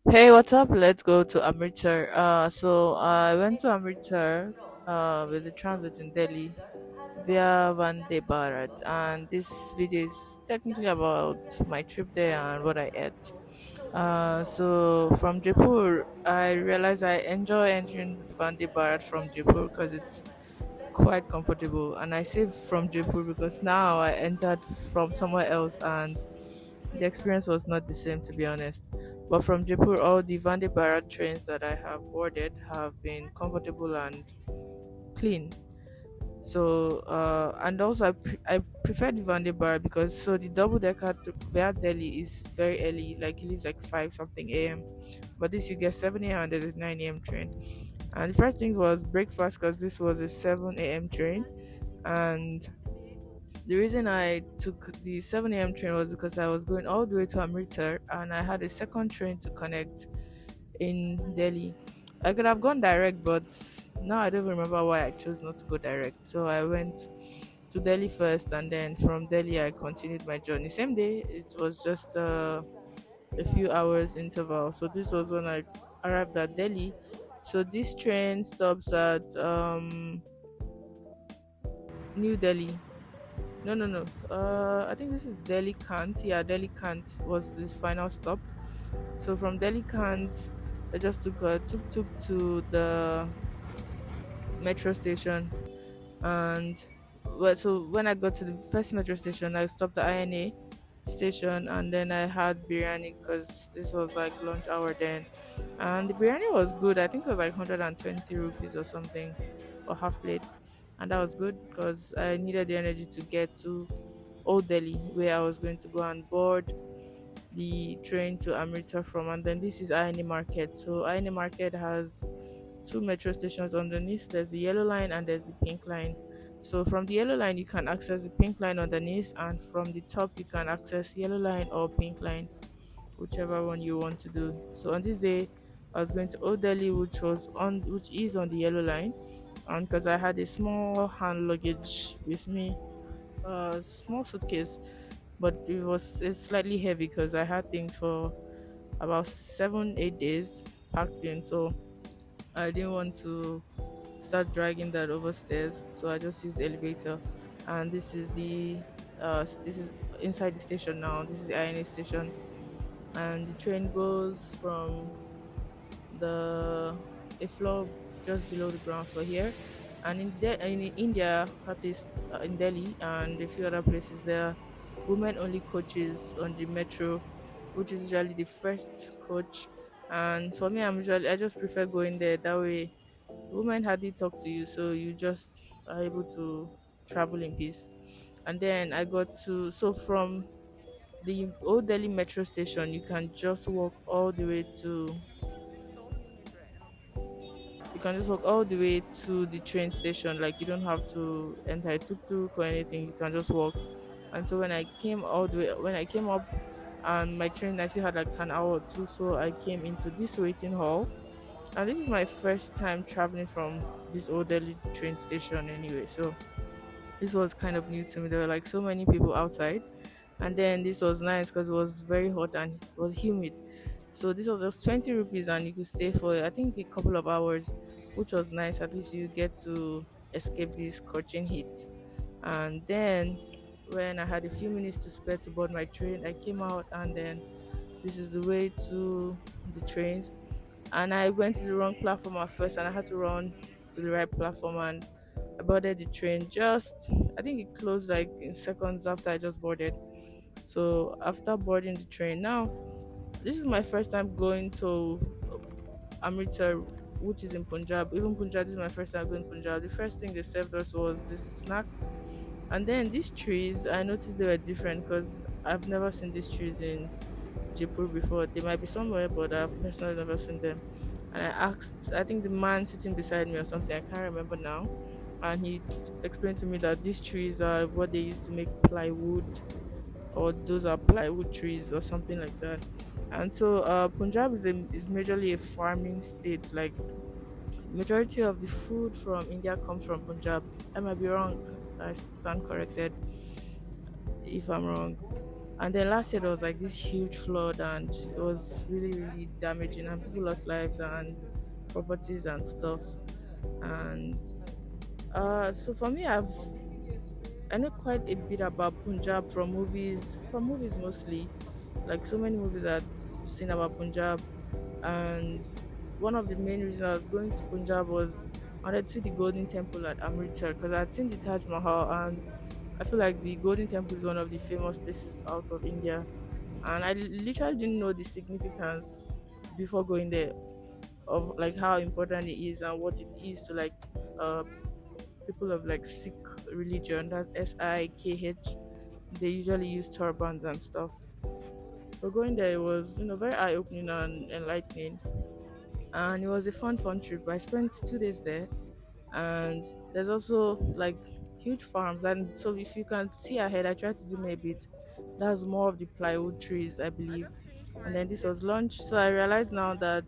Hey, what's up? Let's go to Amritsar. So I went to Amritsar with the transit in Delhi via Vande Bharat, and this video is technically about my trip there and what I ate. So from Jaipur, I realized I enjoy entering the Vande Bharat from Jaipur because it's quite comfortable, and I say from Jaipur because now I entered from somewhere else and the experience was not the same, to be honest. But from Jaipur, all the Vande Bharat trains that I have boarded have been comfortable and clean. So, and also I prefer the Vande Bharat because so the double decker to via Delhi is very early, like it leaves like 5 something a.m. But this you get 7 a.m. and there's a 9 a.m. train. And the first thing was breakfast because this was a 7 a.m. train. And the reason I took the 7 a.m. train was because I was going all the way to Amritsar and I had a second train to connect in Delhi. I could have gone direct, but now I don't remember why I chose not to go direct. So I went to Delhi first, and then from Delhi I continued my journey. Same day, it was just a few hours interval. So this was when I arrived at Delhi. So this train stops at New Delhi. No, no, no. I think this is Delhi Kant. Yeah, Delhi Kant was this final stop. So from Delhi Kant, I just took a tuk to the metro station, and so when I got to the first metro station, I stopped at INA station, and then I had biryani because this was like lunch hour then, and the biryani was good. I think it was like 120 rupees or something, or half plate, and that was good because I needed the energy to get to Old Delhi, where I was going to go and board the train to Amritsar from. And then this is INA Market. So INA Market has two metro stations underneath. There's the yellow line and there's the pink line. So from the yellow line, you can access the pink line underneath, and from the top, you can access yellow line or pink line, whichever one you want to do. So on this day, I was going to Old Delhi, which is on the yellow line, and because I had a small hand luggage with me, a small suitcase, but it's slightly heavy because I had things for about 7 8 days packed in, so I didn't want to start dragging that over stairs, so I just used the elevator. And this is inside the station now. This is the INA station, and the train goes from the a floor just below the ground floor here. And in India, at least in Delhi and a few other places, there are women only coaches on the metro, which is usually the first coach. And for me, I just prefer going there. That way, women hardly talk to you, so you just are able to travel in peace. And then I got to so from the old Delhi metro station, you can just walk all the way to you can just walk all the way to the train station. Like you don't have to enter a tuk-tuk or anything. You can just walk. And so when I came up, and my train I still had like an hour or two, so I came into this waiting hall. And this is my first time traveling from this old Delhi train station anyway. So this was kind of new to me. There were like so many people outside. And then this was nice because it was very hot and it was humid. So this was just 20 rupees and you could stay for I think a couple of hours, which was nice. At least you get to escape this scorching heat. And then when I had a few minutes to spare to board my train, I came out, and then this is the way to the trains. And I went to the wrong platform at first, and I had to run to the right platform, and I boarded the train just I think it closed like in seconds after I just boarded. So after boarding the train, now this is my first time going to Amritsar, which is in Punjab. Even Punjab, this is my first time going to Punjab. The first thing they served us was this snack. And then these trees, I noticed they were different because I've never seen these trees in Jaipur before. They might be somewhere, but I've personally never seen them. And I asked, I think the man sitting beside me or something, I can't remember now. And he explained to me that these trees are what they used to make plywood, or those are plywood trees or something like that. And so Punjab is majorly a farming state. Like majority of the food from India comes from Punjab. I might be wrong. I stand corrected if I'm wrong. And then last year there was like this huge flood, and it was really really damaging, and people lost lives and properties and stuff. And so for me, I know quite a bit about Punjab from movies mostly, like so many movies I've seen about Punjab. And one of the main reasons I was going to Punjab was I wanted to see the Golden Temple at Amritsar, because I'd seen the Taj Mahal, and I feel like the Golden Temple is one of the famous places out of India. And I literally didn't know the significance before going there, of like how important it is and what it is to like uh people of like Sikh religion. That's Sikh. They usually use turbans and stuff. So going there, it was very eye opening and enlightening, and it was a fun trip. I spent 2 days there, and there's also like huge farms. And so if you can see ahead, I tried to zoom a bit. That's more of the plywood trees, I believe. And then this was lunch, so I realized now that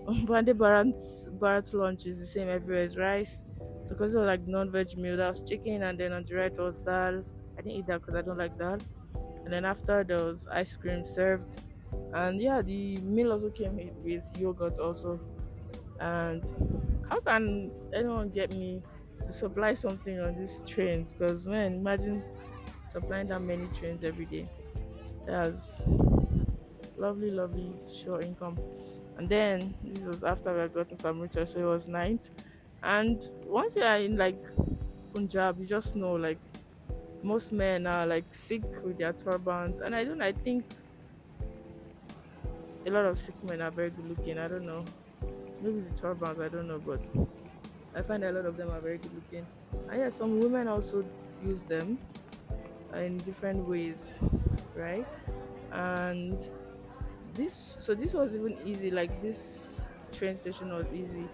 Vande Bharat lunch is the same everywhere. It's rice. So because it was like non-veg meal, that was chicken, and then on the right was dal. I didn't eat that because I don't like dal. And then after there was ice cream served, and yeah, the meal also came with yogurt also. And how can anyone get me to supply something on these trains? Because man, imagine supplying that many trains every day. That's lovely, lovely sure income. And then this was after we had gotten to Amritsar, so it was night. And once you are in like Punjab, you just know like most men are like sick with their turbans. And I think a lot of Sikh men are very good looking. I don't know. Maybe it's the turbans, I don't know, but I find a lot of them are very good looking. And yeah, some women also use them in different ways, right? And this was even easy. Like this train station was easy,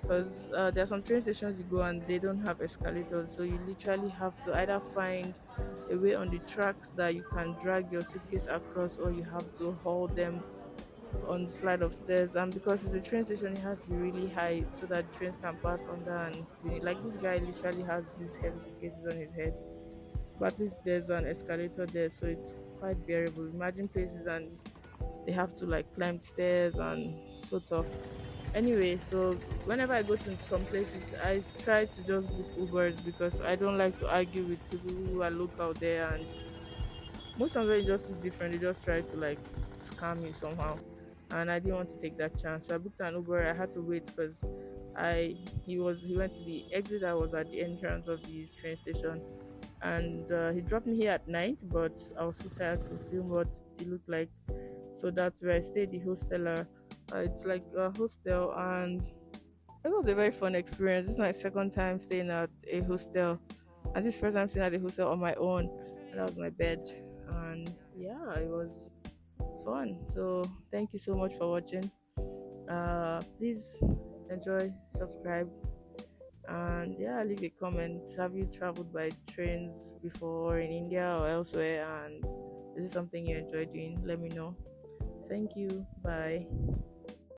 because there are some train stations you go and they don't have escalators, so you literally have to either find a way on the tracks that you can drag your suitcase across, or you have to haul them on the flight of stairs. And because it's a train station, it has to be really high so that trains can pass under. And like this guy literally has these heavy suitcases on his head, but at least there's an escalator there, so it's quite bearable. Imagine places and they have to like climb stairs and sort of. Anyway, so whenever I go to some places, I try to just book Ubers, because I don't like to argue with people who are local there. And most of them just look different. They just try to like scam you somehow. And I didn't want to take that chance. So I booked an Uber. I had to wait because I he went to the exit that was at the entrance of the train station. And he dropped me here at night, but I was too tired to film what it looked like. So that's where I stayed, the hostel. It's like a hostel, and it was a very fun experience. This is my second time staying at a hostel, and this first time staying at a hostel on my own, and that was my bed. And yeah, it was fun. So thank you so much for watching. Please enjoy, subscribe, and yeah, leave a comment. Have you traveled by trains before in India or elsewhere? And is this something you enjoy doing? Let me know. Thank you. Bye.